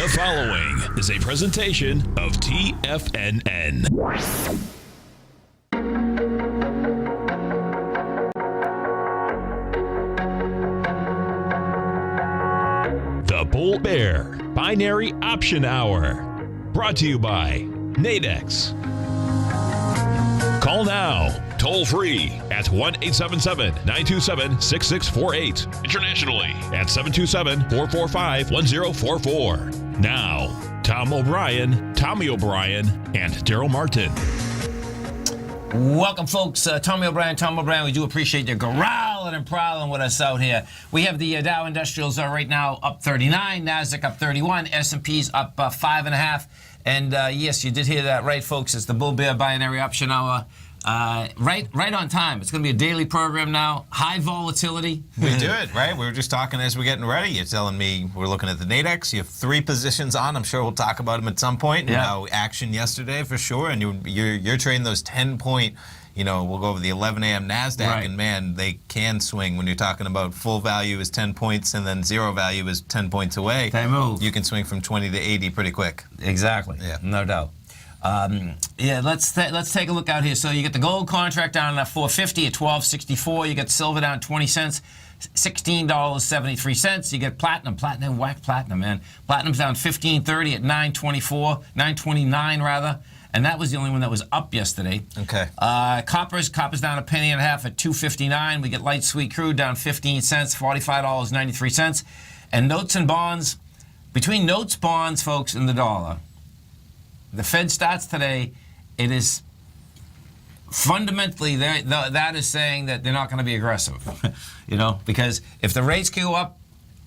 The following is a presentation of TFNN. The Bull Bear Binary Option Hour. Brought to you by Nadex. Call now, toll free at 1-877-927-6648. Internationally at 727-445-1044. Now, Tommy O'Brien, and Darrell Martin. Welcome, folks. Tom O'Brien. We do appreciate you growling and prowling with us out here. We have the Dow Industrials right now up 39, Nasdaq up 31, S&P's up 5.5. And yes, you did hear that right, folks. It's the Bull Bear Binary Option Hour. Right on time. It's going to be a daily program now. High volatility. We do it, right? We were just talking as we're getting ready. You're telling me we're looking at the Nadex. You have 3 positions on. I'm sure we'll talk about them at some point. Yeah. Now, action yesterday for sure. And you're trading those 10-point, we'll go over the 11 a.m. NASDAQ. Right. And, man, they can swing when you're talking about full value is 10 points and then zero value is 10 points away. They move. You can swing from 20 to 80 pretty quick. Exactly. Yeah. No doubt. Let's take a look out here. So you get the gold contract down at $450 at $12.64. You get silver down 20 cents, $16.73. You get platinum, whack platinum, man. Platinum's down $15.30 at $9.29 rather. And that was the only one that was up yesterday. Okay. Copper's down $0.015 at $2.59. We get light sweet crude down 15 cents, $45.93. And notes and bonds, between notes, bonds, folks, and the dollar. The Fed starts today. It is fundamentally that is saying that they're not going to be aggressive, because if the rates go up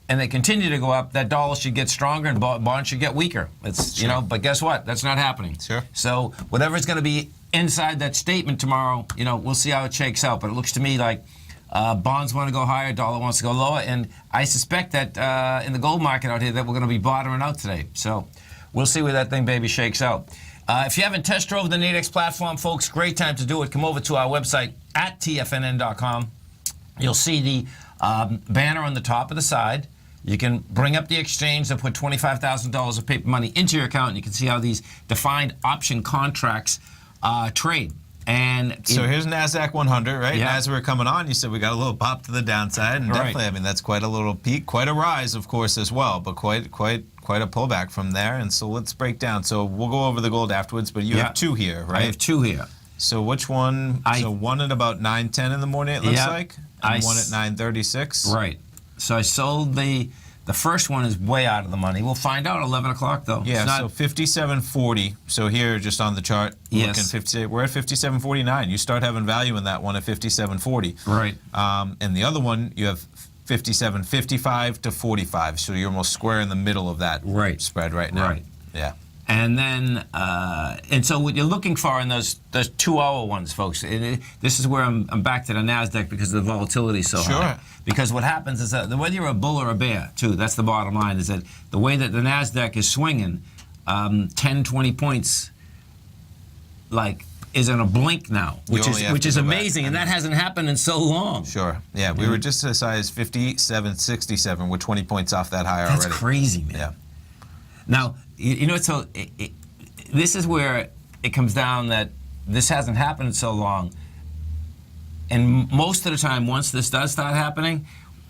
and they continue to go up, that dollar should get stronger and bonds should get weaker. It's sure. But guess what? That's not happening. Sure. So whatever's going to be inside that statement tomorrow, we'll see how it shakes out. But it looks to me like bonds want to go higher, dollar wants to go lower, and I suspect that in the gold market out here that we're going to be bottoming out today. So. We'll see where that thing, baby, shakes out. If you haven't test drove the Nadex platform, folks, great time to do it. Come over to our website at TFNN.com. You'll see the banner on the top of the side. You can bring up the exchange and put $25,000 of paper money into your account, and you can see how these defined option contracts trade. And so here's NASDAQ 100, right? Yeah. And as we were coming on, you said we got a little pop to the downside, and definitely, I mean, that's quite a little peak, quite a rise, of course, as well, but quite a pullback from there. And so let's break down. So we'll go over the gold afterwards, but you have 2 here, right? I have 2 here. So which one? So one at about 9:10 in the morning, it looks like, and one at 9:36. Right. So I sold the first one is way out of the money. We'll find out at 11 o'clock, though. Yeah, so 57.40. So here, just on the chart, yes. We're at 57.49. You start having value in that one at 57.40. Right. And the other one, you have 57.55 to 45. So you're almost square in the middle of that spread right now. Right. Yeah. And then, and so what you're looking for in those 2-hour ones, folks, this is where I'm back to the NASDAQ because the volatility is so high. Because what happens is that whether you're a bull or a bear, too, that's the bottom line, is that the way that the NASDAQ is swinging, 10, 20 points, is in a blink now, which is amazing, and that hasn't happened in so long. Sure. Yeah, we were just as high as 57.67. We're 20 points off that high already. That's crazy, man. Yeah. Now, so this is where it comes down that this hasn't happened in so long. And most of the time, once this does start happening,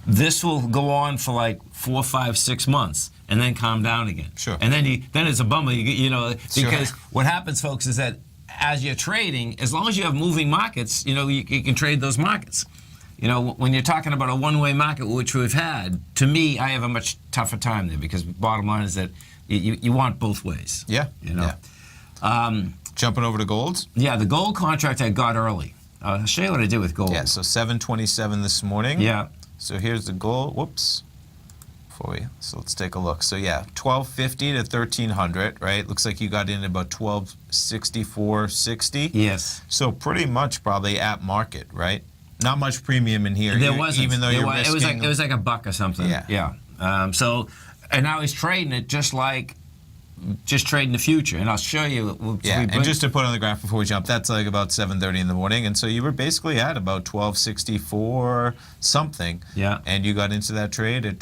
this will go on for 4, 5, 6 months and then calm down again. Sure. And then it's a bummer, because what happens, folks, is that as you're trading, as long as you have moving markets, you can trade those markets. When you're talking about a one-way market, which we've had, to me, I have a much tougher time there because bottom line is that you want both ways. Yeah. Jumping over to golds? Yeah, the gold contract I got early. I'll show you what I did with gold. Yeah, so 727 this morning. Yeah. So here's the gold. Whoops. For you. So let's take a look. So yeah, 1250 to 1300, right? Looks like you got in about 1264.60. Yes. So pretty much probably at market, right? Not much premium in here. There wasn't. Even though you're risking. It was like $1 or something. Yeah. And now he's trading it just trading the future, and I'll show you. And just to put on the graph before we jump, that's like about 7:30 in the morning, and so you were basically at about 1264 something. Yeah. And you got into that trade at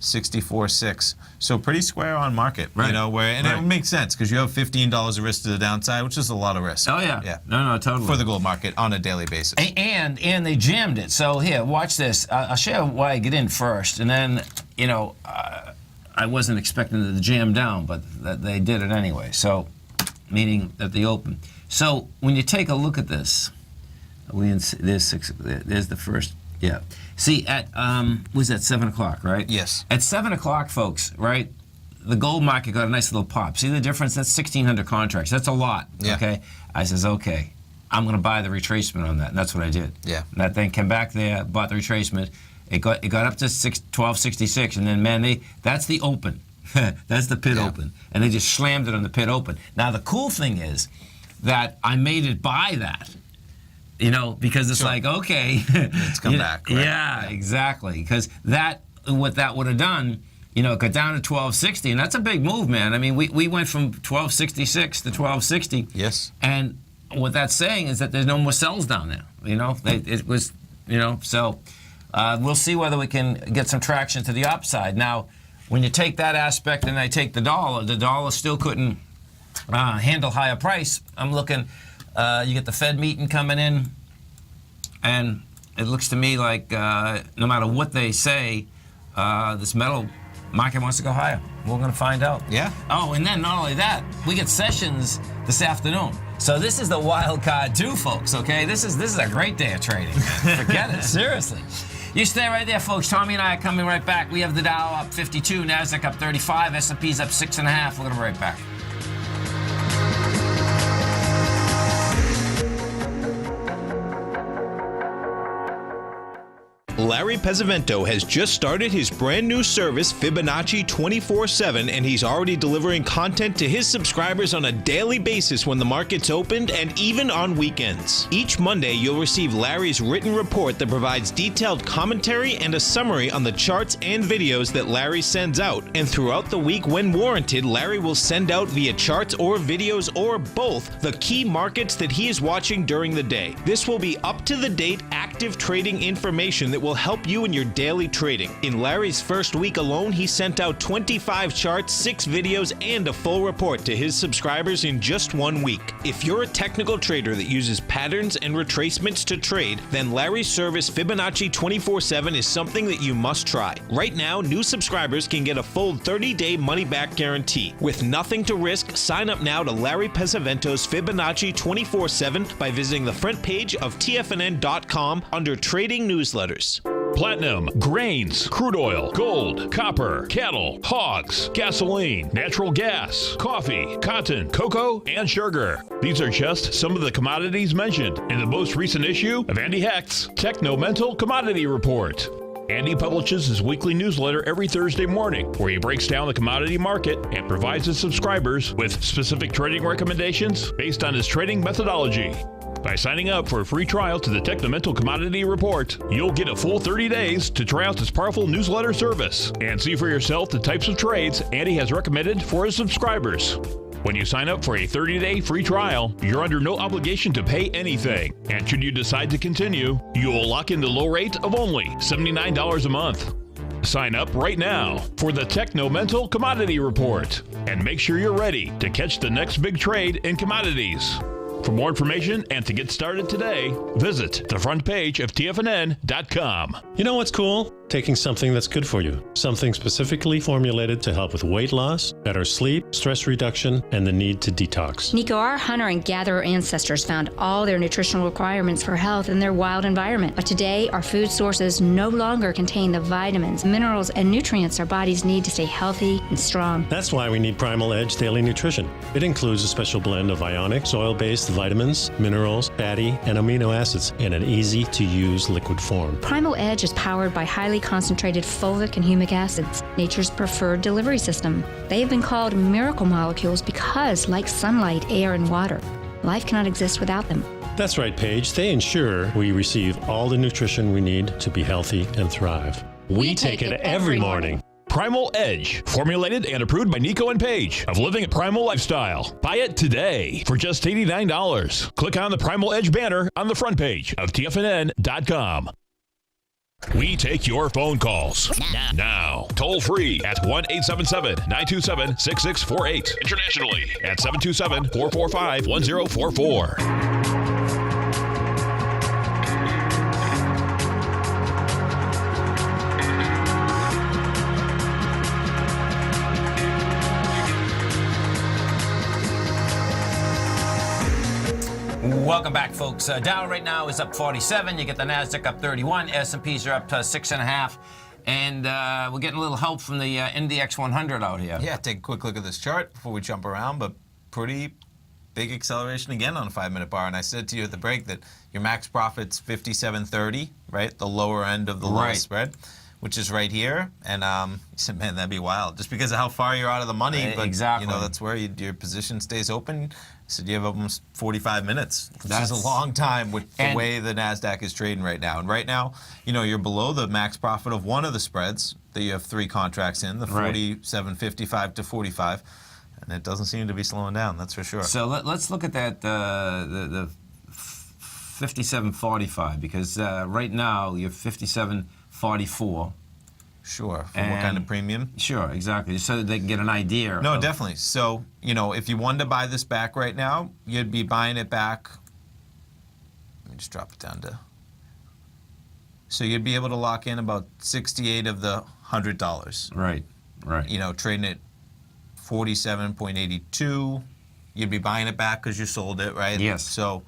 64.6. So pretty square on market, Right. you know, it makes sense because you have $15 of risk to the downside, which is a lot of risk. Oh, yeah. Yeah. No, totally. For the gold market on a daily basis. And they jammed it. So here, watch this. I'll show you why I get in first, and then, you know, I wasn't expecting it to jam down, but they did it anyway. So, meaning that they opened. So when you take a look at this, there's the first. Yeah. See, at was that 7 o'clock, right? Yes. At 7 o'clock, folks, right? The gold market got a nice little pop. See the difference? That's 1,600 contracts. That's a lot. Yeah. Okay. I says, okay, I'm going to buy the retracement on that, and that's what I did. Yeah. And that thing came back there, bought the retracement. It got up to 1266, and then man, that's the open. That's the pit open, and they just slammed it on the pit open. Now the cool thing is that I made it by that. You know, because it's like, okay. It's come back, right? Yeah, exactly. Because what that would have done, you know, it got down to 1260, and that's a big move, man. I mean, we went from 1266 to 1260. Yes. And what that's saying is that there's no more sells down there. You know, it was, you know, so we'll see whether we can get some traction to the upside. Now, when you take that aspect and I take the dollar still couldn't handle higher price. I'm looking. You get the Fed meeting coming in, and it looks to me like no matter what they say, this metal market wants to go higher. We're going to find out. Yeah. Oh, and then not only that, we get sessions this afternoon. So this is the wild card too, folks. Okay, this is a great day of trading. Forget it, seriously. You stay right there, folks. Tommy and I are coming right back. We have the Dow up 52, Nasdaq up 35, S&P's up 6.5. We're going to be right back. Larry Pesavento has just started his brand new service, Fibonacci 24/7, and he's already delivering content to his subscribers on a daily basis when the market's opened and even on weekends. Each Monday, you'll receive Larry's written report that provides detailed commentary and a summary on the charts and videos that Larry sends out. And throughout the week, when warranted, Larry will send out via charts or videos or both the key markets that he is watching during the day. This will be up-to-the-date, active trading information that will help you in your daily trading. In Larry's first week alone, he sent out 25 charts, 6 videos, and a full report to his subscribers in just 1 week. If you're a technical trader that uses patterns and retracements to trade, then Larry's service Fibonacci 24/7 is something that you must try. Right now, new subscribers can get a full 30-day money-back guarantee. With nothing to risk, sign up now to Larry Pesavento's Fibonacci 24/7 by visiting the front page of TFNN.com under Trading Newsletters. Platinum, grains, crude oil, gold, copper, cattle, hogs, gasoline, natural gas, coffee, cotton, cocoa, and sugar. These are just some of the commodities mentioned in the most recent issue of Andy Hecht's Techno-Mental Commodity Report. Andy publishes his weekly newsletter every Thursday morning, where he breaks down the commodity market and provides his subscribers with specific trading recommendations based on his trading methodology. By signing up for a free trial to the Techno-Mental Commodity Report, you'll get a full 30 days to try out this powerful newsletter service and see for yourself the types of trades Andy has recommended for his subscribers. When you sign up for a 30-day free trial, you're under no obligation to pay anything. And should you decide to continue, you will lock in the low rate of only $79 a month. Sign up right now for the Techno-Mental Commodity Report and make sure you're ready to catch the next big trade in commodities. For more information and to get started today, visit the front page of TFNN.com. You know what's cool? Taking something that's good for you. Something specifically formulated to help with weight loss, better sleep, stress reduction, and the need to detox. Nico, our hunter and gatherer ancestors found all their nutritional requirements for health in their wild environment. But today, our food sources no longer contain the vitamins, minerals, and nutrients our bodies need to stay healthy and strong. That's why we need Primal Edge Daily Nutrition. It includes a special blend of ionic, soil-based vitamins, minerals, fatty, and amino acids in an easy-to-use liquid form. Primal Edge is powered by highly concentrated fulvic and humic acids, nature's preferred delivery system. They have been called miracle molecules because, like sunlight, air, and water, life cannot exist without them. That's right, Paige. They ensure we receive all the nutrition we need to be healthy and thrive. We take it every morning. Primal Edge, formulated and approved by Nico and Paige of Living a Primal Lifestyle. Buy it today for just $89. Click on the Primal Edge banner on the front page of TFNN.com. We take your phone calls now. Toll free at 1-877-927-6648. Internationally at 727-445-1044. Welcome back, folks. Dow right now is up 47. You get the Nasdaq up 31. S&Ps are up to 6.5. And we're getting a little help from the NDX 100 out here. Yeah, take a quick look at this chart before we jump around, but pretty big acceleration again on a 5-minute bar. And I said to you at the break that your max profit's 57.30, right? The lower end of the lowest spread, which is right here. And you said, man, that'd be wild. Just because of how far you're out of the money. But, exactly. you know, that's where your position stays open. So you have almost 45 minutes. That's a long time with the way the NASDAQ is trading right now. And right now, you know, you're below the max profit of one of the spreads that you have 3 contracts in, the 47.55 to 45. And it doesn't seem to be slowing down, that's for sure. So let's look at that, the 57.45, because right now you're 57.44. Sure. For what kind of premium? Sure, exactly. So they can get an idea. No, definitely. So, you know, if you wanted to buy this back right now, you'd be buying it back. Let me just drop it down to. So you'd be able to lock in about 68 of the $100. Right, right. You know, trading it 47.82. You'd be buying it back because you sold it, right? Yes. So,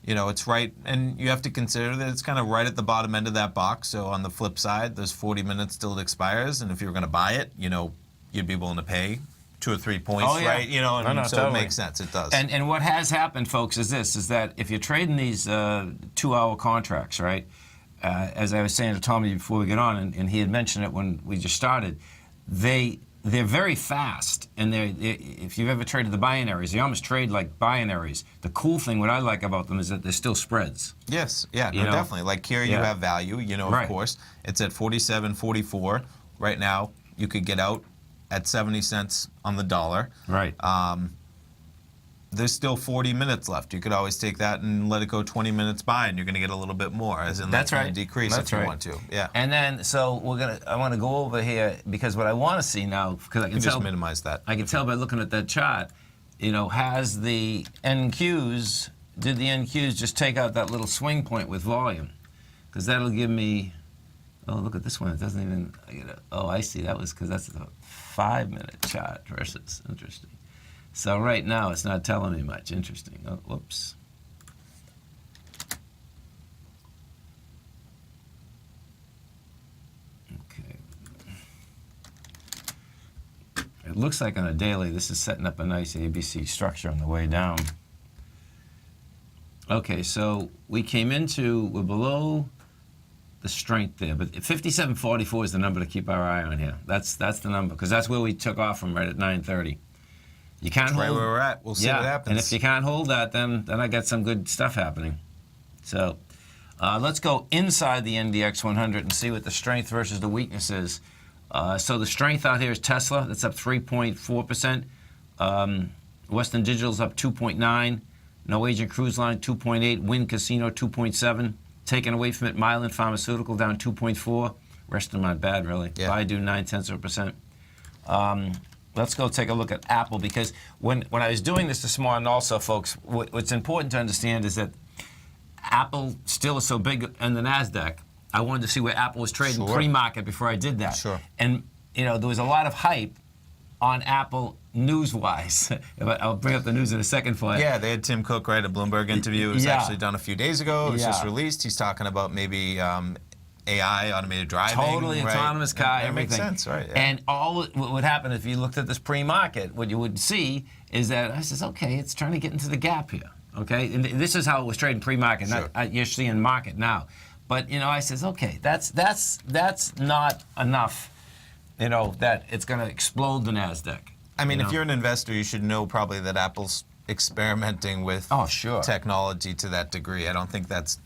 you know, it's right, and you have to consider that it's kind of right at the bottom end of that box. So on the flip side, there's 40 minutes till it expires, and if you were going to buy it, you know, you'd be willing to pay 2 or 3 points, right? You know, and so totally. It makes sense. It does. And what has happened, folks, is that if you're trading these 2-hour contracts, right? As I was saying to Tommy before we get on, and he had mentioned it when we just started, they're very fast, and if you've ever traded the binaries, they almost trade like binaries. The cool thing, what I like about them, is that they're still spreads. Yes, yeah, no, definitely. Like here, you have value, you know, of course. It's at 47.44 right now. You could get out at 70 cents on the dollar. Right. There's still 40 minutes left. You could always take that and let it go 20 minutes by, and you're going to get a little bit more, as in that's going to decrease if you want to. Yeah. And then, so I want to go over here, because what I want to see now, because I can just minimize that. I can tell by looking at that chart, you know, has the NQs, did the NQs just take out that little swing point with volume? Because that'll give me, oh, look at this one. It doesn't even, oh, I see. That was because that's a 5-minute chart versus, interesting. So right now, it's not telling me much. Interesting. Oh, whoops. Okay. It looks like on a daily, this is setting up a nice ABC structure on the way down. Okay, so we're below the strength there, but 57.44 is the number to keep our eye on here. That's the number, because that's where we took off from right at 9:30. You can't hold, right where we're at. We'll see what happens. And if you can't hold that, then I got some good stuff happening. So let's go inside the NDX 100 and see what the strength versus the weakness is. So the strength out here is Tesla. That's up 3.4%. Western Digital's up 2.9%. Norwegian Cruise Line 2.8%. Wynn Casino 2.7%. Taken away from it, Mylan Pharmaceutical down 2.4%. Rest of them not bad, really. Yeah. Baidu 0.9%. Let's go take a look at Apple, because when I was doing this morning also, folks, what's important to understand is that Apple still is so big in the NASDAQ. I wanted to see where Apple was trading pre-market before I did that. Sure. And, you know, there was a lot of hype on Apple news-wise. I'll bring up the news in a second for you. Yeah, they had Tim Cook, right, a Bloomberg interview. It was actually done a few days ago. It was just released. He's talking about maybe AI, automated driving. Totally autonomous car, that everything. Makes sense, right? Yeah. And all what would happen if you looked at this pre-market, what you would see is that I says, okay, it's trying to get into the gap here. Okay, and this is how it was trading pre-market. Sure. You're seeing market now, but you know, I says, okay, that's not enough. You know, that it's going to explode the NASDAQ. I mean, if you're an investor, you should know probably that Apple's experimenting with technology to that degree. I don't think that's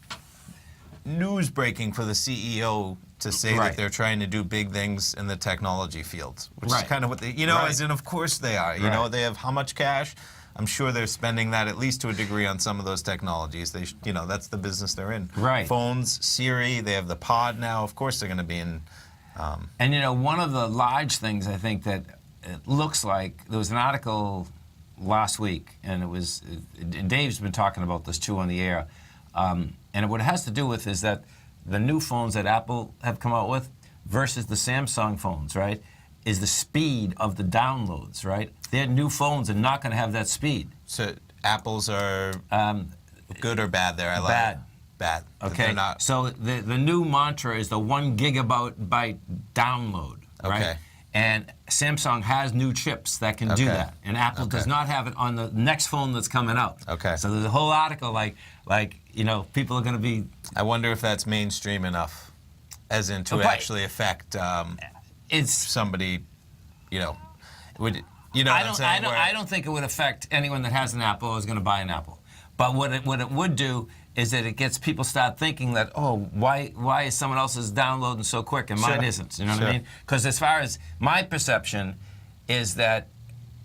news breaking for the CEO to say that they're trying to do big things in the technology field, which is kind of what they, you know, as in, of course they are. You know, they have how much cash? I'm sure they're spending that at least to a degree on some of those technologies. They, that's the business they're in. Right. Phones, Siri, they have the Pod now. Of course, they're going to be in. And one of the large things I think that it looks like there was an article last week, and and Dave's been talking about this too on the air. And what it has to do with is that the new phones that Apple have come out with versus the Samsung phones, right, is the speed of the downloads, right? Their new phones are not going to have that speed. So Apples are good or bad there? I like bad. Bad. Okay. They're not. So the new mantra is the 1 gigabyte download, right? Okay. And Samsung has new chips that can do that, and Apple does not have it on the next phone that's coming out. Okay. So there's a whole article like people are going to be. I wonder if that's mainstream enough, as in to actually affect somebody, would I don't think it would affect anyone that has an Apple or is going to buy an Apple. But what it would do is that it gets people start thinking that, why is someone else's downloading so quick and mine isn't? You know what I mean? Because as far as my perception is that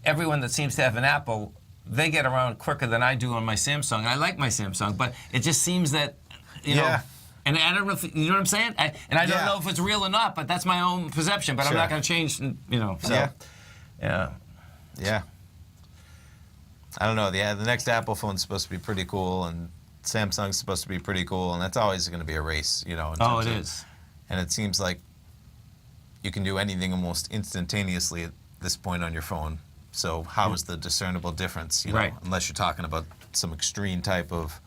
everyone that seems to have an Apple, they get around quicker than I do on my Samsung. I like my Samsung, but it just seems that, know, and I don't know if, you know what I'm saying? I don't know if it's real or not, but that's my own perception, but I'm not going to change, so. Yeah. I don't know. The next Apple phone's supposed to be pretty cool, and Samsung's supposed to be pretty cool, and that's always going to be a race, It is. And it seems like you can do anything almost instantaneously at this point on your phone. So how is the discernible difference? Right. Unless you're talking about some extreme type of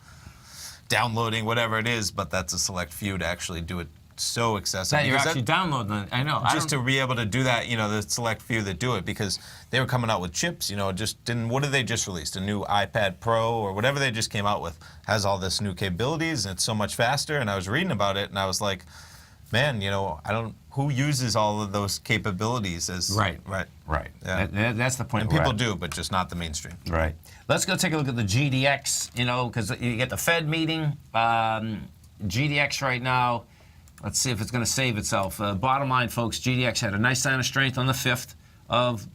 downloading, whatever it is, but that's a select few to actually do it so accessible. That you're actually downloading it. I know. Just to be able to do that, the select few that do it, because they were coming out with chips, what did they just release? A new iPad Pro or whatever they just came out with has all this new capabilities, and it's so much faster. And I was reading about it, and I was like, man, who uses all of those capabilities as... Right. Yeah. That's the point. And people do, but just not the mainstream. Right. Let's go take a look at the GDX, because you get the Fed meeting. GDX right now, let's see if it's going to save itself. Bottom line, folks, GDX had a nice sign of strength on the 5th of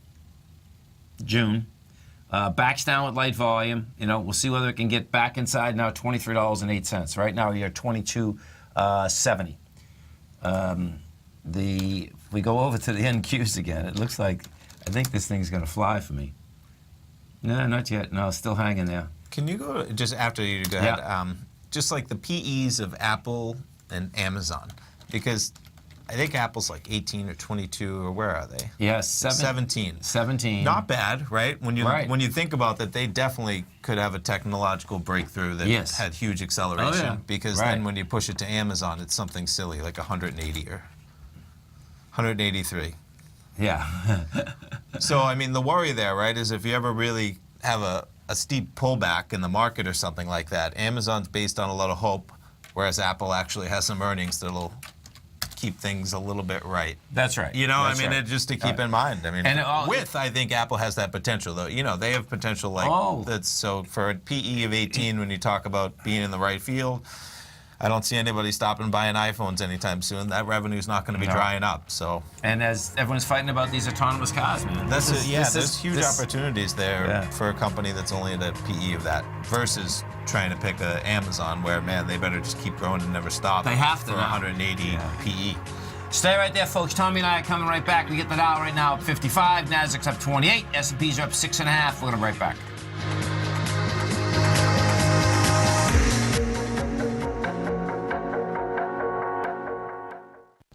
June. Backs down with light volume. We'll see whether it can get back inside now, $23.08. Right now, you're at $22.70. If we go over to the NQs again, it looks like I think this thing's going to fly for me. No, not yet. No, it's still hanging there. Can you go, just after you go ahead, just like the PEs of Apple and Amazon, because I think Apple's like 18 or 22, or where are they? Yes, 17. 17. Not bad, right? When you think about that, they definitely could have a technological breakthrough that had huge acceleration. Because then when you push it to Amazon, it's something silly like 180 or 183. Yeah. So I mean, the worry there, right, is if you ever really have a steep pullback in the market or something like that, Amazon's based on a lot of hope, whereas Apple actually has some earnings that'll keep things a little bit right. That's right. That's right. Just to keep in mind. I mean, I think Apple has that potential, though. They have potential like that's so for a PE of 18, when you talk about being in the right field, I don't see anybody stopping buying iPhones anytime soon. That revenue's not going to be drying up. So. And as everyone's fighting about these autonomous cars, man. There's huge opportunities there for a company that's only at a PE of that versus trying to pick a Amazon where, man, they better just keep growing and never stop. They have to for 180 PE. Stay right there, folks. Tommy and I are coming right back. We get the Dow right now up 55. Nasdaq's up 28. S&P's are up 6.5. We're going to be right back.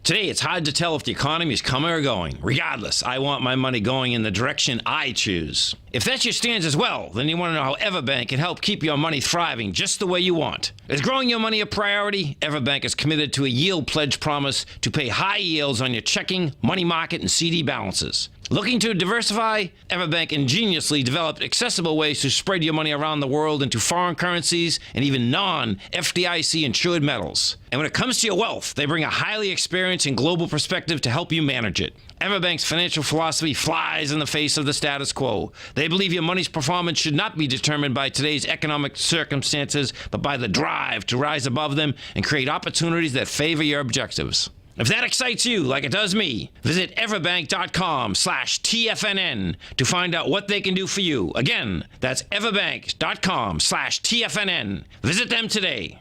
Today, it's hard to tell if the economy is coming or going. Regardless, I want my money going in the direction I choose. If that's your stance as well, then you want to know how Everbank can help keep your money thriving just the way you want. Is growing your money a priority? Everbank is committed to a yield pledge promise to pay high yields on your checking, money market, and CD balances. Looking to diversify? Everbank ingeniously developed accessible ways to spread your money around the world into foreign currencies and even non-FDIC insured metals. And when it comes to your wealth, they bring a highly experienced and global perspective to help you manage it. Everbank's financial philosophy flies in the face of the status quo. They believe your money's performance should not be determined by today's economic circumstances, but by the drive to rise above them and create opportunities that favor your objectives. If that excites you like it does me, visit everbank.com/TFNN to find out what they can do for you. Again, that's everbank.com/TFNN. Visit them today.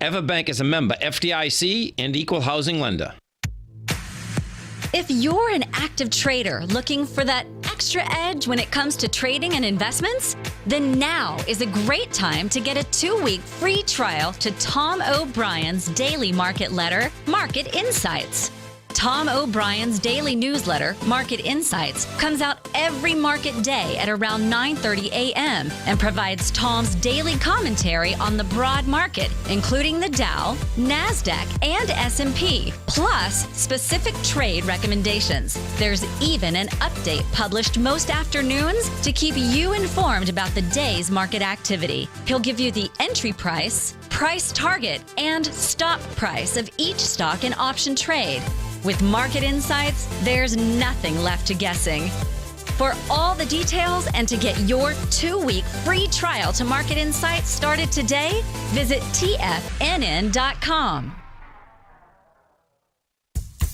Everbank is a member FDIC and equal housing lender. If you're an active trader looking for that extra edge when it comes to trading and investments, then now is a great time to get a 2-week free trial to Tom O'Brien's daily market letter, Market Insights. Tom O'Brien's daily newsletter, Market Insights, comes out every market day at around 9:30 a.m. and provides Tom's daily commentary on the broad market, including the Dow, NASDAQ, and S&P, plus specific trade recommendations. There's even an update published most afternoons to keep you informed about the day's market activity. He'll give you the entry price, price target, and stop price of each stock and option trade. With Market Insights, there's nothing left to guessing. For all the details and to get your 2-week free trial to Market Insights started today, visit TFNN.com.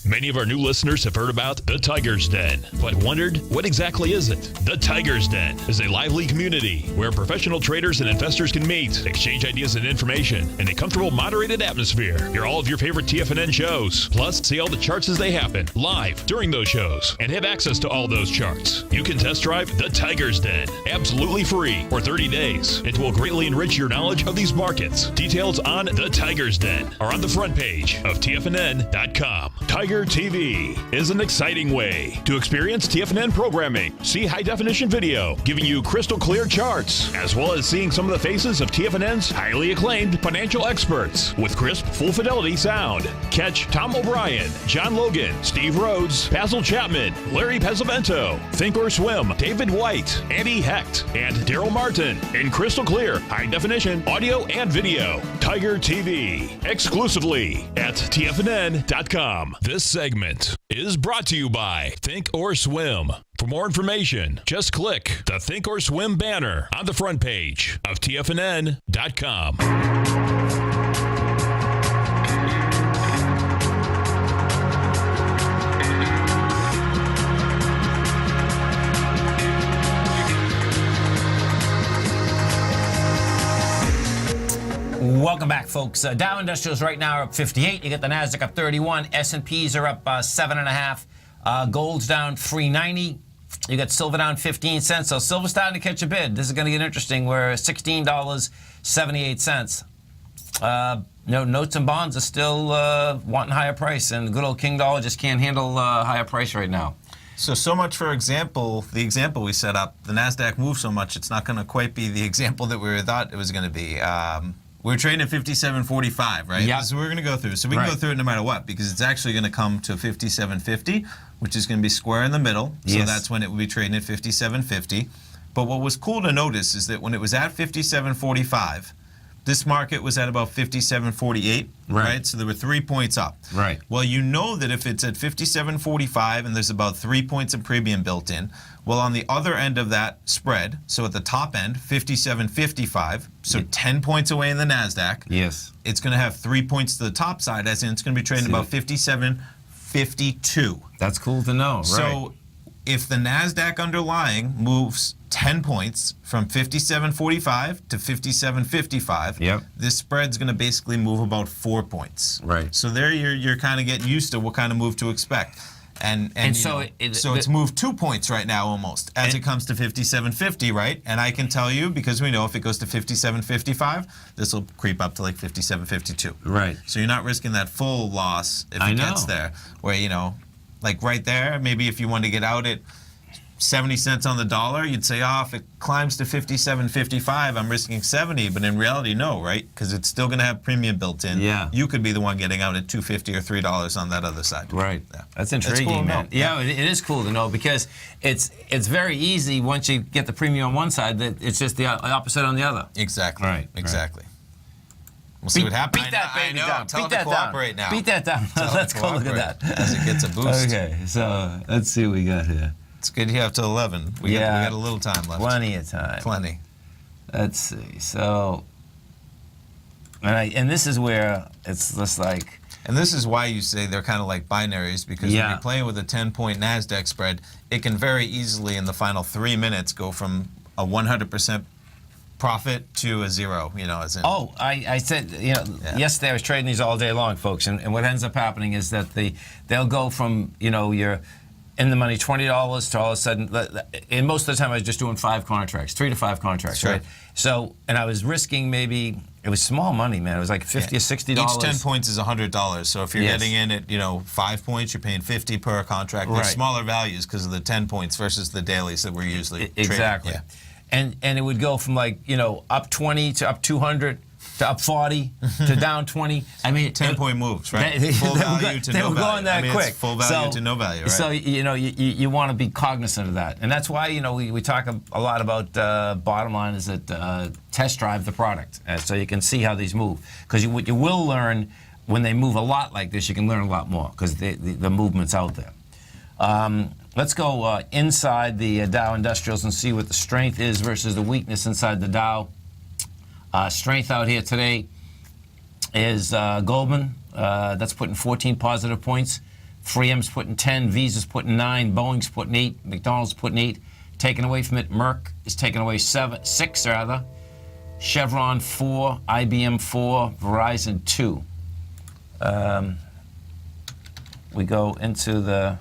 Many of our new listeners have heard about the Tiger's Den, but wondered, what exactly is it? The Tiger's Den is a lively community where professional traders and investors can meet, exchange ideas and information in a comfortable, moderated atmosphere. Hear all of your favorite TFNN shows, plus see all the charts as they happen, live during those shows, and have access to all those charts. You can test drive the Tiger's Den, absolutely free, for 30 days. It will greatly enrich your knowledge of these markets. Details on the Tiger's Den are on the front page of TFNN.com. Tiger TV is an exciting way to experience TFNN programming. See high-definition video, giving you crystal clear charts, as well as seeing some of the faces of TFNN's highly acclaimed financial experts with crisp, full-fidelity sound. Catch Tom O'Brien, John Logan, Steve Rhodes, Basil Chapman, Larry Pesavento, Think or Swim, David White, Andy Hecht, and Darrell Martin in crystal clear, high-definition audio and video. Tiger TV, exclusively at TFNN.com. This segment is brought to you by Think or Swim. For more information, just click the Think or Swim banner on the front page of TFNN.com. Welcome back, folks. Dow Industrials right now are up 58. You get the Nasdaq up 31. S&Ps are up 7.5. Gold's down 390. You got silver down 15 cents. So silver's starting to catch a bid. This is going to get interesting. We're $16.78. Notes and bonds are still wanting higher price, and the good old King dollar just can't handle higher price right now. So much for the example we set up. The Nasdaq moved so much, it's not going to quite be the example that we thought it was going to be. We're trading at 57.45, right? Yeah. So we're going to go through. So we can go through it no matter what, because it's actually going to come to 57.50, which is going to be square in the middle. So that's when it will be trading at 57.50. But what was cool to notice is that when it was at 57.45, this market was at about 57.48, right? So there were 3 points up. Right. Well, you know that if it's at 57.45 and there's about 3 points of premium built in, well, on the other end of that spread, so at the top end, 57.55, so 10 points away in the NASDAQ, it's going to have 3 points to the top side, as in it's going to be trading about 57.52. That's cool to know, right? So if the NASDAQ underlying moves 10 points from 57.45 to 57.55, this spread's going to basically move about 4 points. Right. So there you're kind of getting used to what kind of move to expect. And so it's moved 2 points right now almost as it comes to 57.50, right? And I can tell you, because we know if it goes to 57.55, this will creep up to like 57.52. Right. So you're not risking that full loss if it gets there. Where, like right there, maybe if you want to get out at 70 cents on the dollar, you'd say, if it climbs to 57.55, I'm risking 70. But in reality, no, right? Because it's still going to have premium built in. Yeah. You could be the one getting out at $2.50 or $3 on that other side. Right. Yeah. That's intriguing, cool man. Yeah, it is cool to know, because it's very easy once you get the premium on one side that it's just the opposite on the other. Exactly. Right. Exactly. We'll see what happens. Beat that baby down. Tell it to cooperate now. Beat that down. Let's go look at that. As it gets a boost. Okay, so let's see what we got here. It's good you have till 11. We got a little time left. Plenty of time. Plenty. Let's see. So, and this is where it's just like... And this is why you say they're kind of like binaries, because when you're playing with a 10-point Nasdaq spread, it can very easily in the final 3 minutes go from a 100% profit to a zero, as in. Oh, I said, yesterday I was trading these all day long, folks, and what ends up happening is that they'll go from, your in the money $20 to all of a sudden, and most of the time I was just doing 5 contracts, 3 to 5 contracts, right? So, and I was risking maybe, it was small money, man. It was like $50 or $60. Each 10 points is $100. So if you're getting in at, 5 points, you're paying 50 per contract. They're smaller values because of the 10 points versus the dailies that we're usually exactly. trading. And it would go from up 20 to up 200 to up 40 to down 20. I mean, 10-point moves, right? Full value to no value. They were going that quick. It's full value to no value, right? So you want to be cognizant of that, and that's why we talk a lot about bottom line is that test drive the product, so you can see how these move. Because what you will learn when they move a lot like this, you can learn a lot more because the movement's out there. Let's go inside the Dow Industrials and see what the strength is versus the weakness inside the Dow. Strength out here today is Goldman. That's putting 14 positive points. 3M's putting 10. Visa's putting 9. Boeing's putting 8. McDonald's putting 8. Taken away from it, Merck is taking away 6 rather. Chevron 4. IBM 4. Verizon 2. We go into the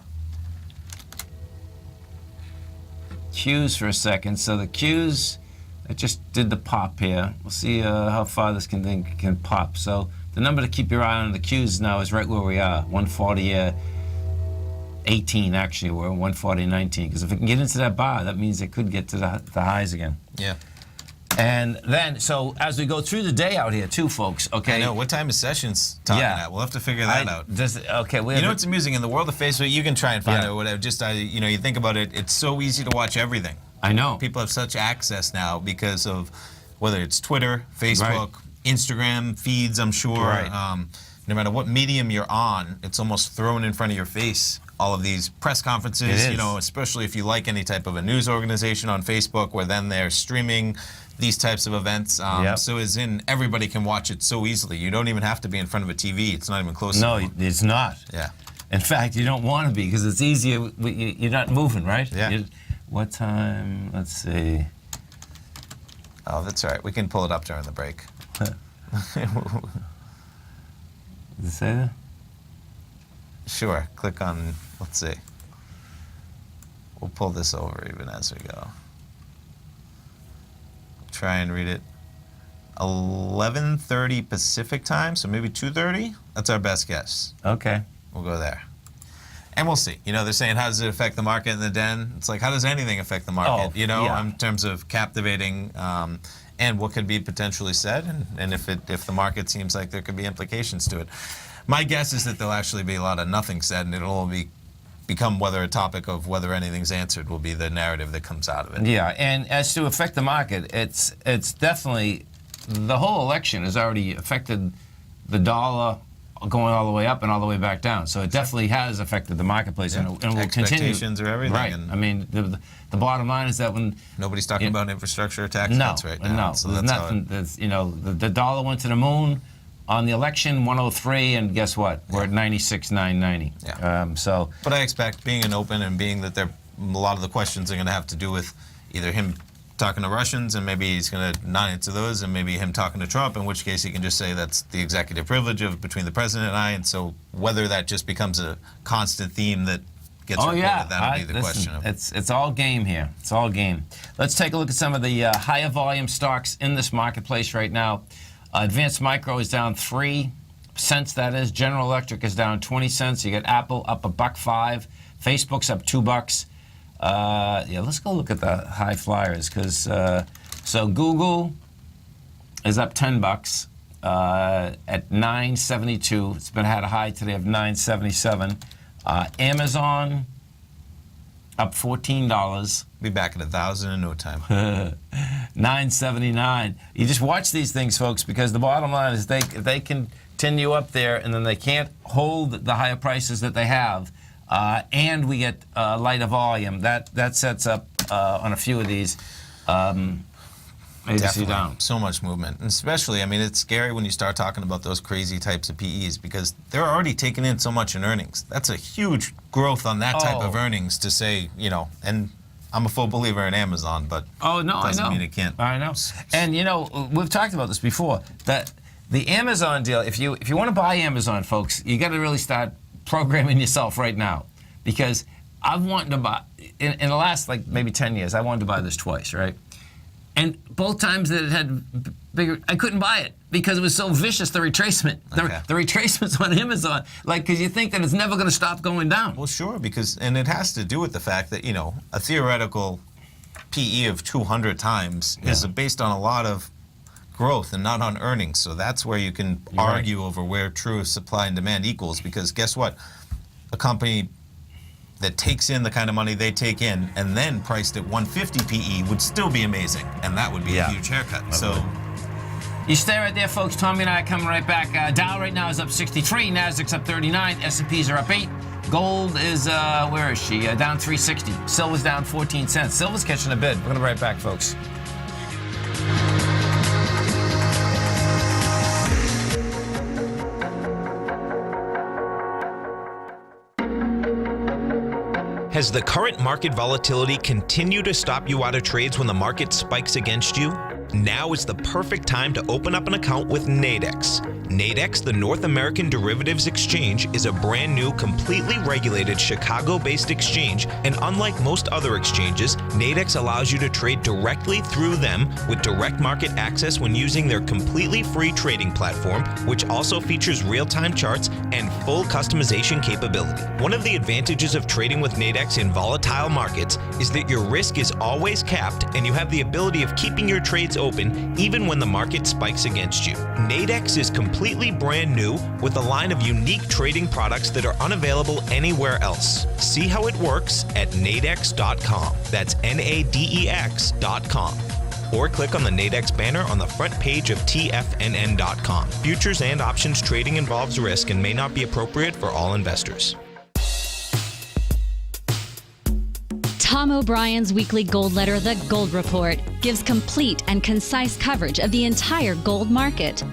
Qs for a second. So the Qs, I just did the pop here. We'll see how far this can pop. So the number to keep your eye on the Qs now is right where we are, 140.18 actually. We're 140.19 because if it can get into that bar, that means it could get to the highs again. Yeah. And then, so as we go through the day out here too, folks, okay? I know. What time is Sessions talking at? We'll have to figure that out. Okay. What's amusing? In the world of Facebook, you can try and find out whatever. Just, you think about it, it's so easy to watch everything. I know. People have such access now because of whether it's Twitter, Facebook, Instagram, feeds, I'm sure. Right. No matter what medium you're on, it's almost thrown in front of your face. All of these press conferences, especially if you like any type of a news organization on Facebook, where then they're streaming these types of events. So as in, everybody can watch it so easily. You don't even have to be in front of a TV. It's not even close. No, it's not. Yeah. In fact, you don't want to be because it's easier. You're not moving, right? Yeah. What time? Let's see. Oh, that's all right. We can pull it up during the break. Does it say that? Sure. Click on, let's see. We'll pull this over even as we go. Try and read it. 11:30 Pacific time, so maybe 2:30? That's our best guess. Okay. We'll go there. And we'll see. They're saying, how does it affect the market in the den? It's like, how does anything affect the market? In terms of captivating and what could be potentially said, and if the market seems like there could be implications to it. My guess is that there'll actually be a lot of nothing said, and it'll all become whether a topic of whether anything's answered will be the narrative that comes out of it. Yeah, and as to affect the market, it's definitely, the whole election has already affected the dollar going all the way up and all the way back down. So it definitely has affected the marketplace, and will continue. Expectations are everything. Right. I mean, the bottom line is that when nobody's talking about infrastructure or tax cuts right now. No, so there's that's nothing. The dollar went to the moon on the election, 103, and guess what? We're at 96,990. Yeah. But I expect, being an open and being that a lot of the questions are going to have to do with either him talking to Russians, and maybe he's going to not answer those, and maybe him talking to Trump, in which case he can just say that's the executive privilege between the president and I. And so whether that just becomes a constant theme that gets reported, that'll be the question. It's all game here. It's all game. Let's take a look at some of the higher volume stocks in this marketplace right now. Advanced Micro is down 3 cents, that is. General Electric is down 20 cents. You got Apple up $1.05. Facebook's up $2. Let's go look at the high flyers, because so Google is up $10 at $9.72. It's had a high today of $9.77. Amazon up $14. Be back at 1,000 in no time. $9.79. You just watch these things, folks, because the bottom line is they continue up there, and then they can't hold the higher prices that they have. And we get lighter volume. That sets up on a few of these. ADC Definitely. down. So much movement. And especially, I mean, it's scary when you start talking about those crazy types of PEs because they're already taking in so much in earnings. That's a huge growth on that type of earnings to say, you know, and I'm a full believer in Amazon, but doesn't mean it can't. I know. And, you know, we've talked about this before, that the Amazon deal, if you want to buy Amazon, folks, you got to really start programming yourself right now because I've wanted to buy, in the last, like, maybe 10 years, I wanted to buy this twice, right? And both times that it had bigger, I couldn't buy it because it was so vicious, the retracement. The retracements on Amazon, like, because you think that it's never going to stop going down. Well, sure, because, and it has to do with the fact that, you know, a theoretical PE of 200 times is based on a lot of growth and not on earnings. So that's where you can argue over where true supply and demand equals because guess what? A company that takes in the kind of money they take in and then priced at 150 PE would still be amazing, and that would be a huge haircut. So you stay right there, folks. Tommy and I are coming right back. Dow right now is up 63, Nasdaq's up 39, S&Ps are up 8. Gold is, where is she? Down 360. Silver's down 14 cents. Silver's catching a bid. We're going to be right back, folks. Has the current market volatility continued to stop you out of trades when the market spikes against you? Now is the perfect time to open up an account with Nadex. Nadex, the North American Derivatives Exchange, is a brand new, completely regulated Chicago-based exchange, and unlike most other exchanges, Nadex allows you to trade directly through them with direct market access when using their completely free trading platform, which also features real-time charts and full customization capability. One of the advantages of trading with Nadex in volatile markets is that your risk is always capped and you have the ability of keeping your trades open even when the market spikes against you. Nadex is completely brand new with a line of unique trading products that are unavailable anywhere else. See how it works at nadex.com. That's Nadex.com. Or click on the Nadex banner on the front page of TFNN.com. Futures and options trading involves risk and may not be appropriate for all investors. Tom O'Brien's weekly gold letter, The Gold Report, gives complete and concise coverage of the entire gold market.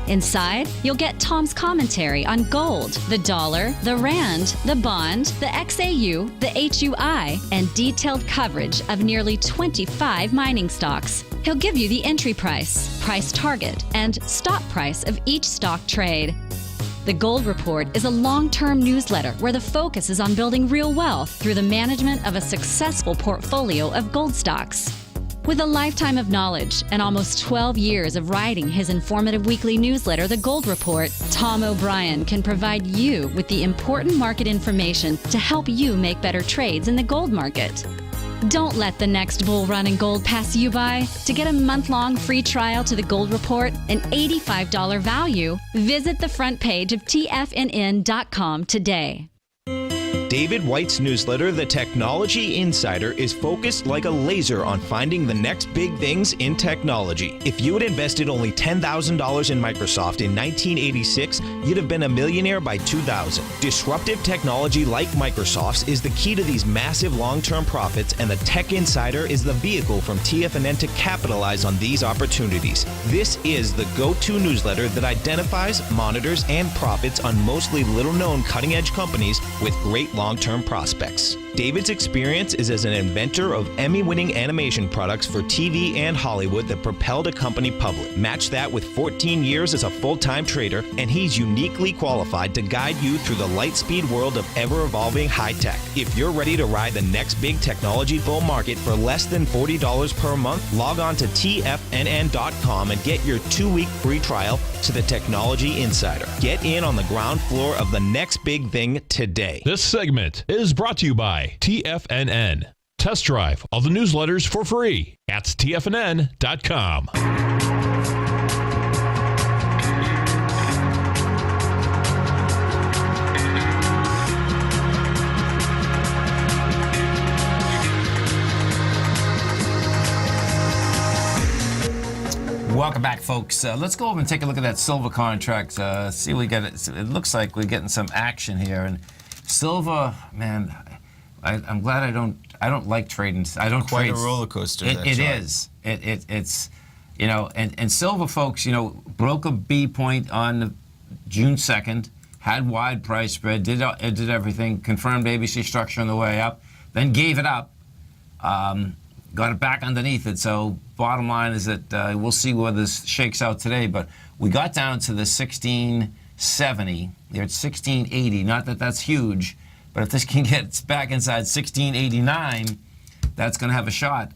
Inside, you'll get Tom's commentary on gold, the dollar, the rand, the bond, the XAU, the HUI, and detailed coverage of nearly 25 mining stocks. He'll give you the entry price, price target, and stop price of each stock trade. The Gold Report is a long-term newsletter where the focus is on building real wealth through the management of a successful portfolio of gold stocks. With a lifetime of knowledge and almost 12 years of writing his informative weekly newsletter, The Gold Report, Tom O'Brien can provide you with the important market information to help you make better trades in the gold market. Don't let the next bull run in gold pass you by. To get a month-long free trial to The Gold Report, an $85 value, visit the front page of TFNN.com today. David White's newsletter, The Technology Insider, is focused like a laser on finding the next big things in technology. If you had invested only $10,000 in Microsoft in 1986, you'd have been a millionaire by 2000. Disruptive technology like Microsoft's is the key to these massive long-term profits, and the Tech Insider is the vehicle from TFNN to capitalize on these opportunities. This is the go-to newsletter that identifies, monitors, and profits on mostly little-known cutting-edge companies with great long-term prospects. David's experience is as an inventor of Emmy-winning animation products for TV and Hollywood that propelled a company public. Match that with 14 years as a full-time trader, and he's uniquely qualified to guide you through the light-speed world of ever-evolving high-tech. If you're ready to ride the next big technology bull market for less than $40 per month, log on to TFNN.com and get your 2-week free trial to the Technology Insider. Get in on the ground floor of the next big thing today. This segment is brought to you by TFNN. Test drive all the newsletters for free at TFNN.com. Welcome back, folks. Let's go over and take a look at that silver contract. See, we get it. It looks like we're getting some action here. And silver, man, I'm glad I don't like trading. I don't quite trade. a roller coaster. It is. It's you know, and silver, folks, you know, broke a B point on June 2nd, had wide price spread, did everything, confirmed ABC structure on the way up, then gave it up, got it back underneath it. So bottom line is that we'll see where this shakes out today. But we got down to the 1670. They're at 1680. Not that that's huge, but if this can get back inside 1689, that's going to have a shot,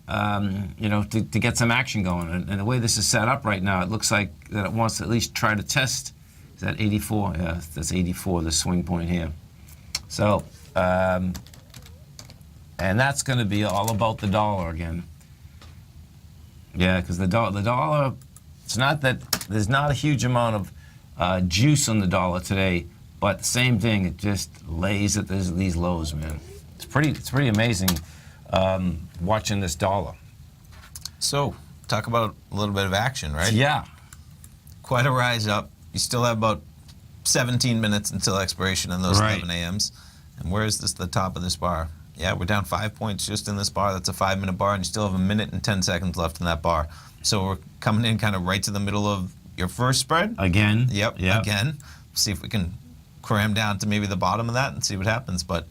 you know, to get some action going. And the way this is set up right now, it looks like that it wants to at least try to test. Is that 84? Yeah, that's 84, the swing point here. So, and that's going to be all about the dollar again. Yeah, because the dollar, it's not that there's not a huge amount of juice on the dollar today, but the same thing, it just lays at these lows, man. It's pretty amazing watching this dollar. So, talk about a little bit of action, right? Yeah. Quite a rise up. You still have about 17 minutes until expiration on those 11 a.m.s. And where is this, the top of this bar? Yeah, we're down 5 points just in this bar. That's a 5-minute bar, and you still have 1 minute and 10 seconds left in that bar. So we're coming in kind of right to the middle of your first spread. Again. Yep. Again. See if we can cram down to maybe the bottom of that and see what happens. But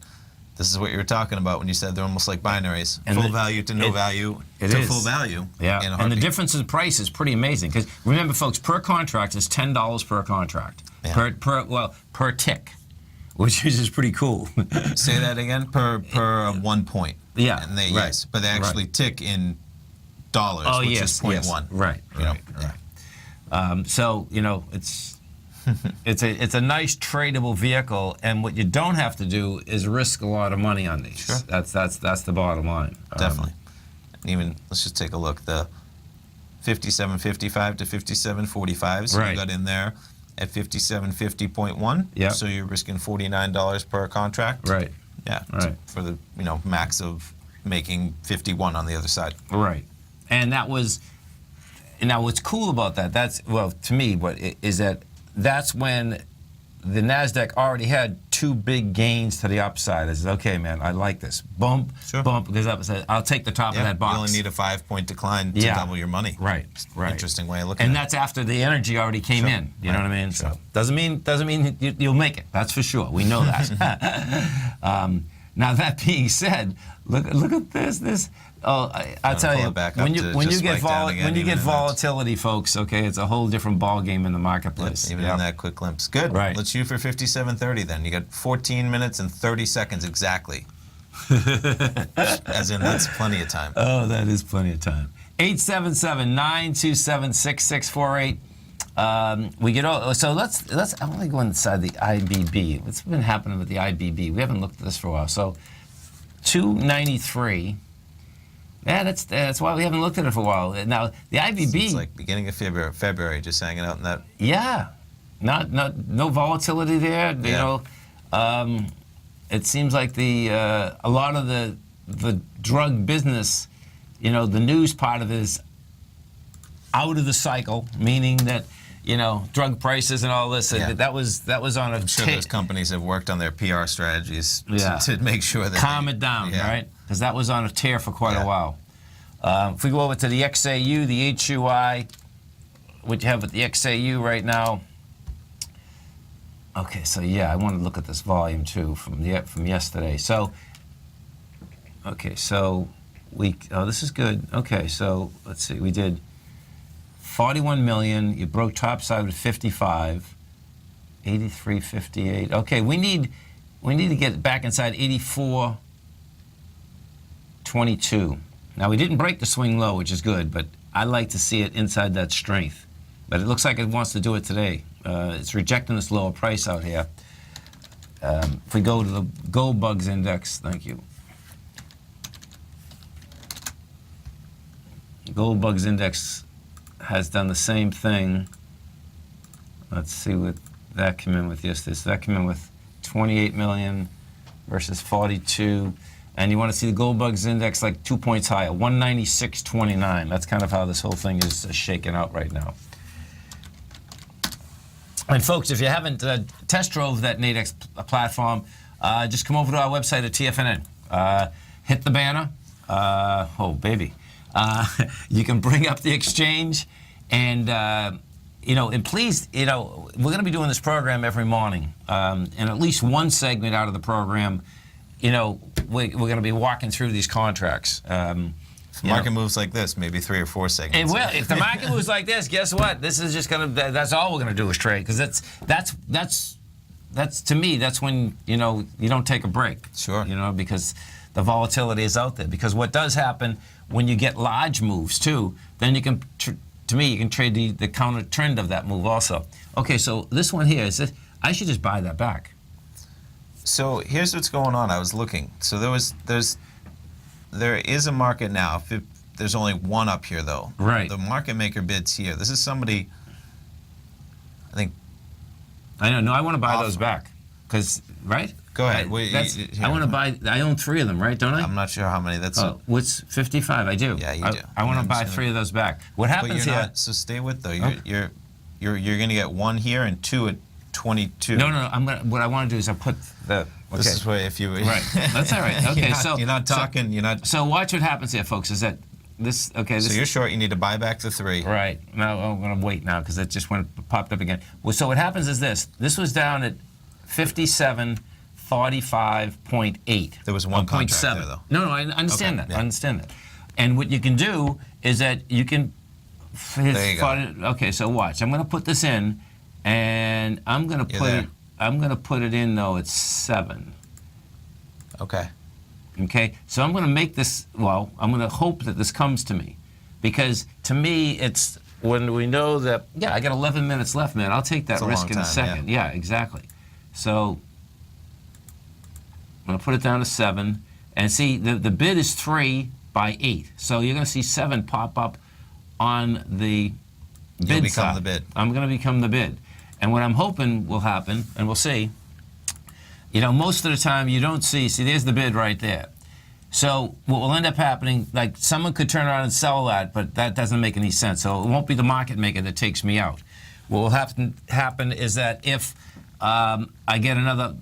this is what you were talking about when you said they're almost like binaries. And full value to no value to full value. Yeah, and the difference in price is pretty amazing. Because remember, folks, per contract is $10 per contract. Yeah. Per tick, which is pretty cool. Say that again. Per 1 point. Yeah, and they but they actually tick in dollars, which is 0.1. Right. So you know it's a nice tradable vehicle, and what you don't have to do is risk a lot of money on these. Sure. That's the bottom line. Definitely. And even let's just take a look. The 57.55 to 57.45. So you got in there at 57.50.1. Yeah. So you're risking $49 per contract. Right. Yeah. Right. For the max of making 51 on the other side. Right. And that was. Now what's cool about that? To me, what is that? That's when the NASDAQ already had 2 big gains to the upside. I said, okay, man, I like this. Bump, goes up. I said, I'll take the top of that box. You only need a 5-point decline to double your money. Right. Interesting way of looking at it. And that's after the energy already came in. You know what I mean? So doesn't mean you'll make it. That's for sure. We know that. Now that being said, look at this. Oh, I tell you, when you get volatility, folks, okay, it's a whole different ball game in the marketplace. Even in that quick glimpse. Good. Right. Let's shoot for 57.30 then. You got 14 minutes and 30 seconds exactly. As in, that's plenty of time. Oh, that is plenty of time. 877-927-6648. We get all, so let's. I want to go inside the IBB. What's been happening with the IBB? We haven't looked at this for a while. So, 293. Yeah, that's why we haven't looked at it for a while. Now the IBB. It's like beginning of February, just hanging out in that. Yeah, no volatility there. You know, it seems like a lot of the drug business, the news part of it is out of the cycle, meaning that drug prices and all this. That was on a. I'm sure those companies have worked on their PR strategies to make sure that calm it down, right? Because that was on a tear for quite a while. If we go over to the XAU, the HUI, what you have with the XAU right now. Okay, so I want to look at this volume too from yesterday. So, okay, so this is good. Okay, so let's see, we did 41 million. You broke topside with 55, 83.58. Okay, we need to get back inside 84.22. Now we didn't break the swing low, which is good, but I like to see it inside that strength. But it looks like it wants to do it today. It's rejecting this lower price out here. If we go to the Gold Bugs Index, thank you. Gold Bugs Index has done the same thing. Let's see what that came in with yesterday. So that came in with 28 million versus 42. And you want to see the Gold Bugs Index like 2 points higher, 196.29. That's kind of how this whole thing is shaking out right now. And folks, if you haven't test drove that Nadex platform, just come over to our website at TFNN. Hit the banner. Oh, baby. You can bring up the exchange. And, and please, we're going to be doing this program every morning. And at least one segment out of the program, we're going to be walking through these contracts. If the market moves like this, maybe 3 or 4 segments. It will. If the market moves like this, guess what? This is just going to, that's all we're going to do is trade. Because that's to me, that's when, you don't take a break. Sure. Because the volatility is out there. Because what does happen when you get large moves, too, then you can, to me, you can trade the counter trend of that move also. Okay, so this one here, I should just buy that back. So here's what's going on. I was looking. So there is a market now. There's only one up here, though. Right. The market maker bids here. This is somebody, I think. I know. No, I want to buy those back. Because, right? Go ahead. I want to buy. I own 3 of them, right? Don't I? I'm not sure how many. That's. What's 55? I do. Yeah, you do. I want to buy 3 of those back. What happens here? So stay with though. You're going to get 1 here and 2 at 22. No. What I want to do is I put the. Okay. This is where if you. Right. That's all right. Okay. You're not talking. You're not. So watch what happens here, folks. Is that this? Okay. So you're short. You need to buy back the 3. Right. Now I'm going to wait now because it just popped up again. Well, so what happens is this. This was down at 57.45.8. There was one contract there, though. No, I understand that. Yeah. I understand that. And what you can do is that you can. There you go. Okay, so watch. I'm going to put this in, and I'm going to put it. I'm going to put it in though at 7. Okay. Okay. So I'm going to make this. Well, I'm going to hope that this comes to me, because to me it's when we know that. Yeah, I got 11 minutes left, man. I'll take that risk in a second. Yeah, exactly. So I'm going to put it down to 7, and see the bid is 3 by 8. So you're going to see 7 pop up on the bid You'll become side. the bid. I'm going to become the bid. And what I'm hoping will happen, and we'll see, most of the time you don't see there's the bid right there. So what will end up happening, like someone could turn around and sell that, but that doesn't make any sense. So it won't be the market maker that takes me out. What will happen is that if I get another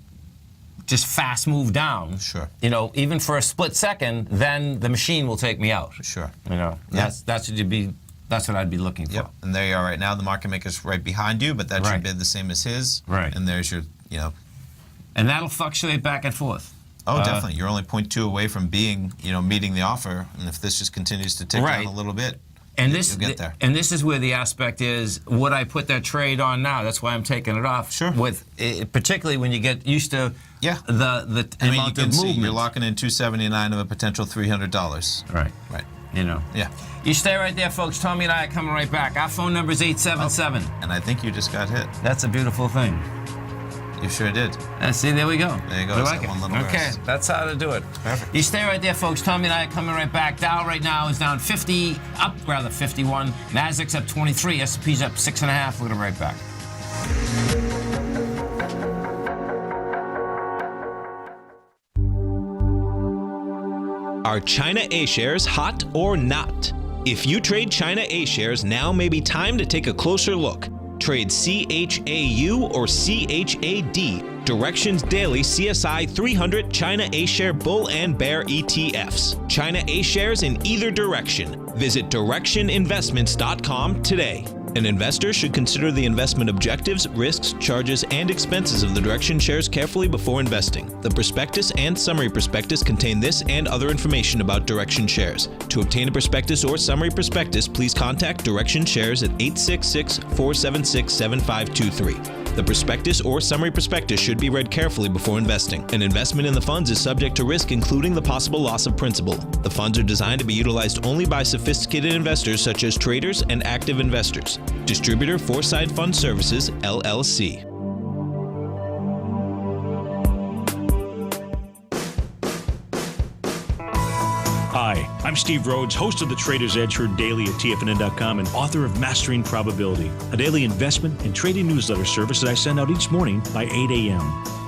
just fast move down, sure, even for a split second, then the machine will take me out. Sure. That's what I'd be looking for. Yep. And there you are right now. The market maker's right behind you, but that's your bid the same as his. Right. And there's your, And that'll fluctuate back and forth. Oh, definitely. You're only 0.2 away from being, meeting the offer. And if this just continues to tick down a little bit, and you'll get there. And this is where the aspect is, would I put that trade on now? That's why I'm taking it off. Sure. Particularly when you get used to the amount of movement. You're locking in $279 of a potential $300. Right. Right. Yeah. You stay right there, folks. Tommy and I are coming right back. Our phone number is 877. And I think you just got hit. That's a beautiful thing. You sure did. See, there we go. There you go. We like it. One little okay, rest. that's how to do it. Perfect. You stay right there, folks. Tommy and I are coming right back. Dow right now is down 51. Nasdaq's up 23. S&P's up 6.5. We're going to be right back. Are China A-shares hot or not? If you trade China A-shares, now may be time to take a closer look. Trade CHAU or CHAD, Directions Daily CSI 300 China A-share Bull and Bear ETFs. China A-shares in either direction. Visit directioninvestments.com today. An investor should consider the investment objectives, risks, charges, and expenses of the Direction shares carefully before investing. The prospectus and summary prospectus contain this and other information about Direction shares. To obtain a prospectus or summary prospectus, please contact Direction shares at 866-476-7523. The prospectus or summary prospectus should be read carefully before investing. An investment in the funds is subject to risk, including the possible loss of principal. The funds are designed to be utilized only by sophisticated investors such as traders and active investors. Distributor Foreside Fund Services, LLC. Hi, I'm Steve Rhodes, host of the Trader's Edge, heard daily at TFNN.com and author of Mastering Probability, a daily investment and trading newsletter service that I send out each morning by 8 a.m.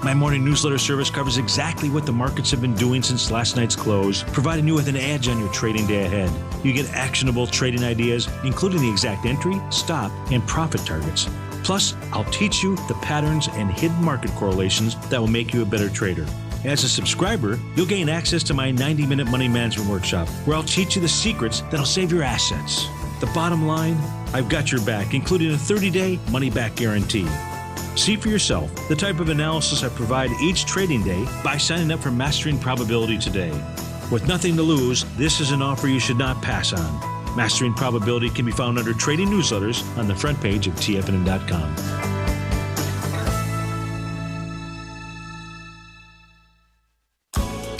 My morning newsletter service covers exactly what the markets have been doing since last night's close, providing you with an edge on your trading day ahead. You get actionable trading ideas, including the exact entry, stop, and profit targets. Plus, I'll teach you the patterns and hidden market correlations that will make you a better trader. As a subscriber, you'll gain access to my 90-minute money management workshop, where I'll teach you the secrets that'll save your assets. The bottom line, I've got your back, including a 30-day money-back guarantee. See for yourself the type of analysis I provide each trading day by signing up for Mastering Probability today. With nothing to lose, this is an offer you should not pass on. Mastering Probability can be found under Trading Newsletters on the front page of TFNN.com.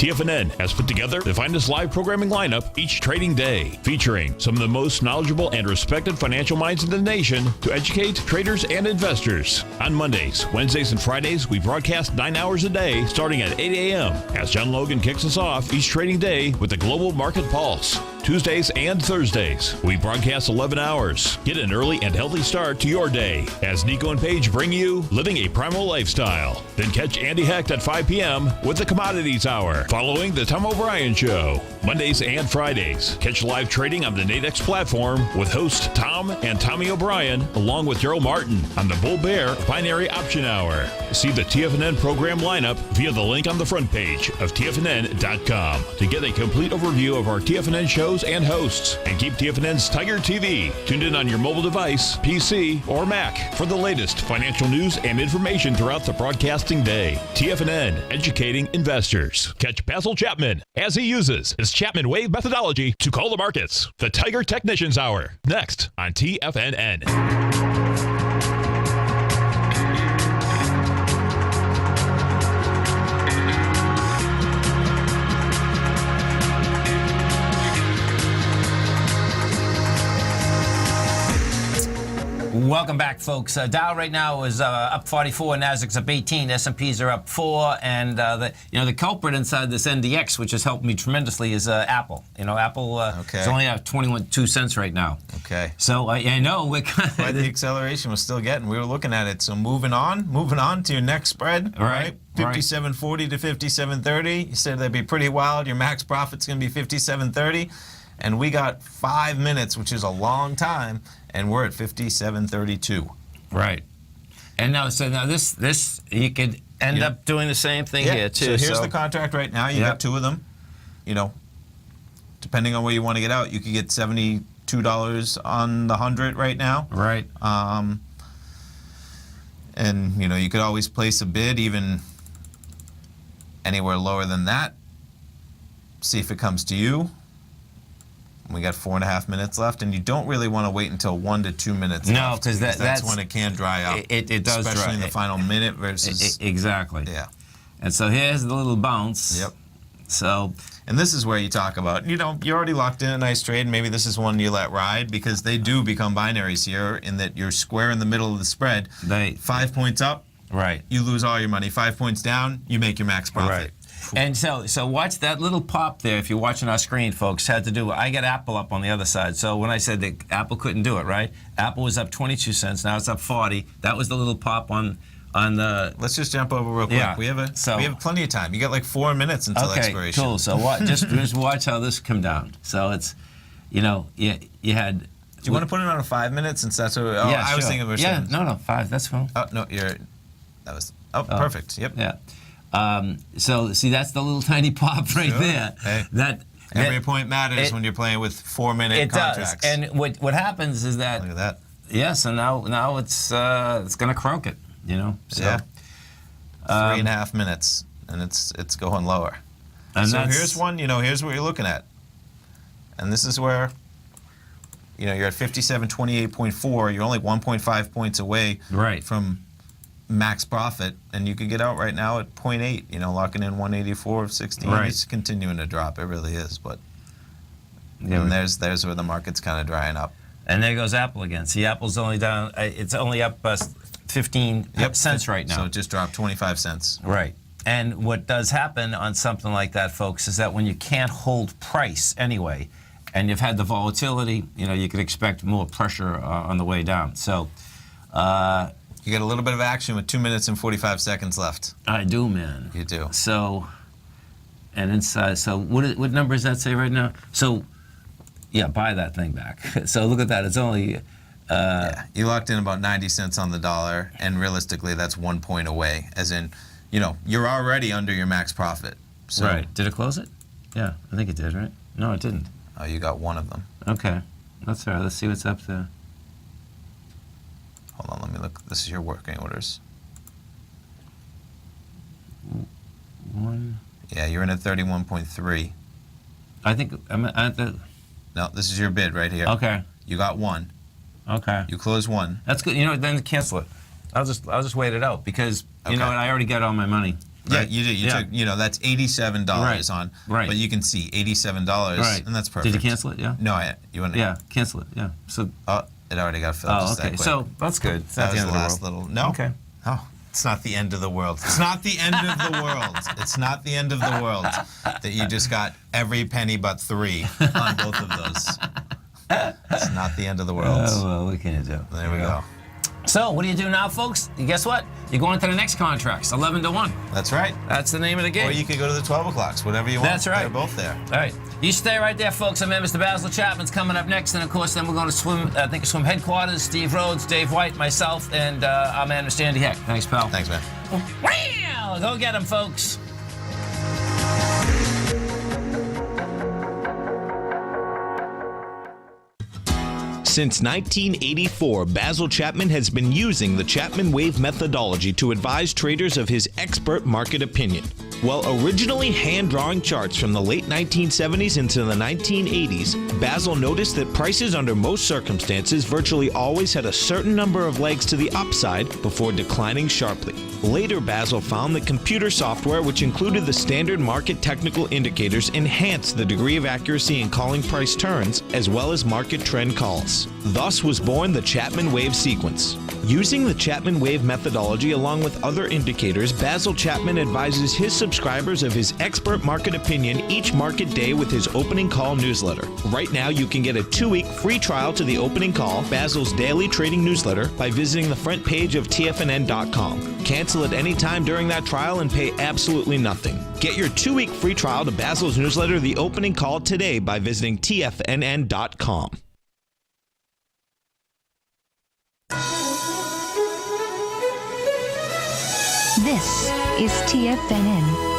TFNN has put together the finest live programming lineup each trading day, featuring some of the most knowledgeable and respected financial minds in the nation to educate traders and investors. On Mondays, Wednesdays, and Fridays, we broadcast 9 hours a day starting at 8 a.m. as John Logan kicks us off each trading day with the Global Market Pulse. Tuesdays and Thursdays, we broadcast 11 hours. Get an early and healthy start to your day as Nico and Paige bring you Living a Primal Lifestyle. Then catch Andy Hecht at 5 p.m. with the Commodities Hour, following the Tom O'Brien Show. Mondays and Fridays, catch live trading on the Nadex platform with host Tom and Tommy O'Brien, along with Darrell Martin on the Bull Bear Binary Option Hour. See the TFNN program lineup via the link on the front page of TFNN.com to get a complete overview of our TFNN shows and hosts, and keep TFNN's Tiger TV tuned in on your mobile device, PC, or Mac for the latest financial news and information throughout the broadcasting day. TFNN, educating investors. Catch Basil Chapman as he uses his Chapman Wave methodology to call the markets. The Tiger Technicians Hour, next on TFNN. Welcome back, folks. Dow right now is up 44, Nasdaq's up 18, S&Ps are up 4, and the culprit inside this NDX, which has helped me tremendously, is Apple. Apple is only at 21.2 cents right now. Okay. So I know we're kind of the acceleration was still getting. We were looking at it. So moving on to your next spread. Right. 57.40 to 57.30. You said that'd be pretty wild. Your max profit's going to be 57.30. And we got 5 minutes, which is a long time, and we're at 57.32. Right. And now this you could end up doing the same thing here too. So here's the contract right now. You got two of them. Depending on where you want to get out, you could get $72 on the 100 right now. Right. And you could always place a bid even anywhere lower than that. See if it comes to you. We got 4.5 minutes left, and you don't really want to wait until 1 to 2 minutes left. No, because that's when it can dry up. It does dry. Especially in the final minute versus... Exactly. Yeah. And so here's the little bounce. Yep. So... And this is where you talk about, you're already locked in a nice trade. Maybe this is one you let ride, because they do become binaries here in that you're square in the middle of the spread. 5 points up, right, you lose all your money. 5 points down, you make your max profit. Right. And so watch that little pop there. If you're watching our screen, folks, had to do. I got Apple up on the other side. So when I said that Apple couldn't do it, right? Apple was up 22 cents. Now it's up 40. That was the little pop on the. Let's just jump over real quick. Yeah. We have plenty of time. You got like 4 minutes until expiration. Okay, cool. So just watch how this come down. So it's, you had. Do you want to put it on a 5 minute since that's what? I was thinking. No, 5. That's fine. Oh no, perfect. Yep. Yeah. So see, that's the little tiny pop right there. Hey. Every point matters when you're playing with 4 minute contracts. It does. And what happens is that. Look at that. Yes, and now it's going to croak it. So, yeah. 3.5 minutes, and it's going lower. And so here's one. Here's what you're looking at, and this is where. You're at 57.28.4. You're only 1.5 points away from max profit, and you could get out right now at 0.8, locking in 184.16. Right. It's continuing to drop. It really is, but and there's where the market's kind of drying up. And there goes Apple again. See, Apple's only down. It's only up 15 cents right now. So it just dropped 25 cents. Right. And what does happen on something like that, folks, is that when you can't hold price anyway, and you've had the volatility, you could expect more pressure on the way down. So. You get a little bit of action with 2 minutes and 45 seconds left. I do, man. You do. So, and inside, so what number does that say right now? So, yeah, buy that thing back. So look at that. It's only... You locked in about 90 cents on the dollar, and realistically, that's 1 point away. As in, you're already under your max profit. So, right. Did it close it? Yeah, I think it did, right? No, it didn't. Oh, you got one of them. Okay. That's all right. Let's see what's up there. Hold on, let me look. This is your working orders. One. Yeah, you're in at 31.3. I think I'm at the. No, this is your bid right here. Okay. You got one. Okay. You closed one. That's good. You know, then cancel it. I'll just wait it out because you know what? I already got all my money. Yeah, Right? you did. You took, that's $87 Right. on. Right. But you can see $87, Right. and that's perfect. Did you cancel it? Yeah. No, you want to. Yeah, cancel it. Yeah. So. Oh, it already got filled. Oh, just that okay. quick. So that's good. It's not That the was end the of last the world. little. No. Okay. Oh, it's not the end of the world. It's not the end of the world. It's not the end of the world that you just got every penny but 3 on both of those. It's not the end of the world. Oh, well, what can you do? There we go. So, what do you do now, folks? Guess what? You're going to the next contracts, 11 to 1. That's right. That's the name of the game. Or you could go to the 12 o'clocks, whatever you want. That's right. They're both there. All right. You stay right there, folks. I'm Mr. Basil Chapman's coming up next. And, of course, then we're going to swim headquarters. Steve Rhodes, Dave White, myself, and our man, Mr. Andy Heck. Thanks, pal. Thanks, man. Wow! Go get him, folks. Since 1984, Basil Chapman has been using the Chapman Wave methodology to advise traders of his expert market opinion. While originally hand-drawing charts from the late 1970s into the 1980s, Basil noticed that prices under most circumstances virtually always had a certain number of legs to the upside before declining sharply. Later, Basil found that computer software, which included the standard market technical indicators, enhanced the degree of accuracy in calling price turns, as well as market trend calls. Thus was born the Chapman Wave sequence. Using the Chapman Wave methodology along with other indicators, Basil Chapman advises his subscribers of his expert market opinion each market day with his opening call newsletter. Right now, you can get a 2-week free trial to the opening call, Basil's daily trading newsletter, by visiting the front page of TFNN.com. Cancel at any time during that trial and pay absolutely nothing. Get your 2-week free trial to Basil's newsletter, The Opening Call, today by visiting TFNN.com. This is TFNN.